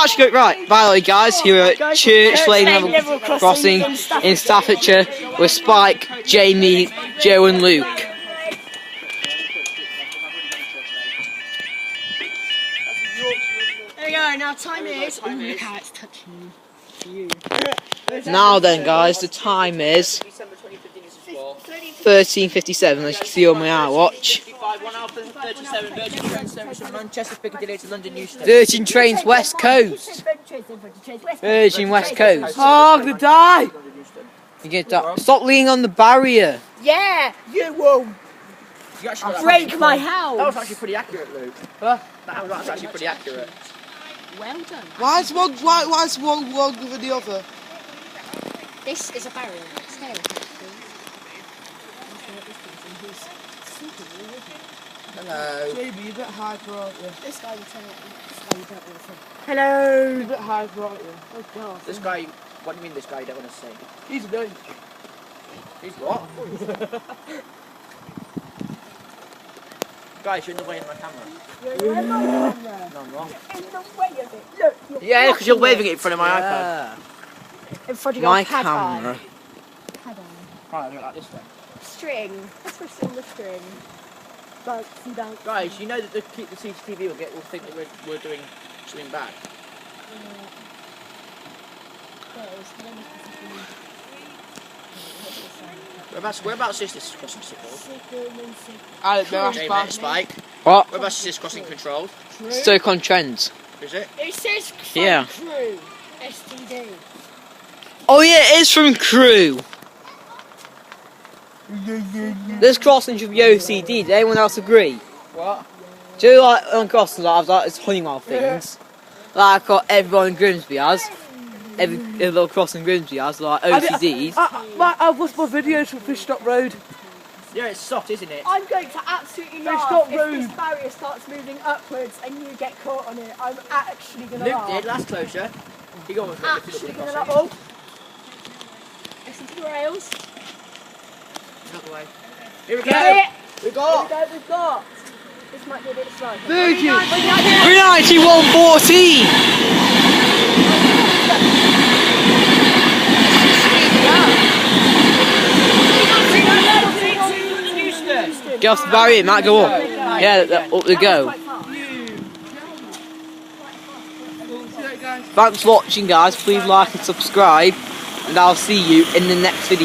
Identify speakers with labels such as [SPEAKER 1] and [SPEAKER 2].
[SPEAKER 1] actually got it right. By the way, guys, here at Church Lane Level Crossing in Staffordshire with Spike, Jamie, Joe and Luke.
[SPEAKER 2] There we go, now time is... Oh, look how it's touching you.
[SPEAKER 1] Now then, guys, the time is 13:57, as you can see on my watch. Virgin Trains West Coast. Virgin West Coast.
[SPEAKER 2] Oh, I'm gonna die!
[SPEAKER 1] You get that. Stop leaning on the barrier.
[SPEAKER 2] Yeah, you will break my house.
[SPEAKER 3] That was actually pretty accurate, Luke. Huh? That was actually pretty accurate.
[SPEAKER 2] Well done.
[SPEAKER 1] Why is one longer than the other?
[SPEAKER 2] This is a barrier. Stay
[SPEAKER 3] Hello.
[SPEAKER 1] Jamie, you're a bit hyper, aren't you?
[SPEAKER 2] This guy will turn it. This guy you don't want to see.
[SPEAKER 1] Hello. You're a bit hyper, aren't you?
[SPEAKER 2] Oh god.
[SPEAKER 3] This guy, what do you mean this guy you don't want to see?
[SPEAKER 1] He's a doink.
[SPEAKER 3] He's what? Guys, you're in the way of my camera.
[SPEAKER 2] You're in my camera.
[SPEAKER 3] No, I'm not.
[SPEAKER 2] You're in the way of it. Look, you're
[SPEAKER 3] Yeah, because you're waving it in front of my iPad.
[SPEAKER 2] in front of
[SPEAKER 1] My
[SPEAKER 2] your pad
[SPEAKER 1] camera.
[SPEAKER 2] Pad on.
[SPEAKER 3] Right, look like this way.
[SPEAKER 2] String. Let's push in the string. Like, see down.
[SPEAKER 3] Guys, you know that the CCTV will think that we're doing something bad. Whereabouts is this crossing controlled?
[SPEAKER 1] I don't know.
[SPEAKER 3] Jamie, Spike.
[SPEAKER 1] What?
[SPEAKER 3] Whereabouts is this crossing controlled?
[SPEAKER 1] Stoke-on-Trent.
[SPEAKER 3] Is it?
[SPEAKER 2] It says
[SPEAKER 1] Yeah.
[SPEAKER 2] Crew. STD.
[SPEAKER 1] Oh yeah, it is from Crew. This crossing should be OCD. Does anyone else agree?
[SPEAKER 3] What?
[SPEAKER 1] Do you like on crossings like I've like this Honeywell things? Like everyone in Grimsby has. Every little crossing in Grimsby has like OCDs.
[SPEAKER 4] I've watched my videos from Fishstock Road.
[SPEAKER 3] Yeah, it's soft, isn't it?
[SPEAKER 2] I'm going to absolutely laugh
[SPEAKER 4] not
[SPEAKER 2] if
[SPEAKER 4] rude.
[SPEAKER 2] this barrier starts moving upwards and you get caught on it. I'm actually going to
[SPEAKER 3] Luke
[SPEAKER 2] laugh.
[SPEAKER 3] did, last closure. He got one for
[SPEAKER 2] Actually going to laugh.
[SPEAKER 3] crossing.
[SPEAKER 2] Oh. Listen to the rails.
[SPEAKER 3] Another way. Here we
[SPEAKER 2] Get
[SPEAKER 3] go.
[SPEAKER 2] it.
[SPEAKER 3] We've got.
[SPEAKER 2] We've got. This might be a bit slow.
[SPEAKER 1] Virgin 391.14. Get off the barrier, it might go up. Yeah, up they go. Thanks for watching, guys. Please like and subscribe, and I'll see you in the next video.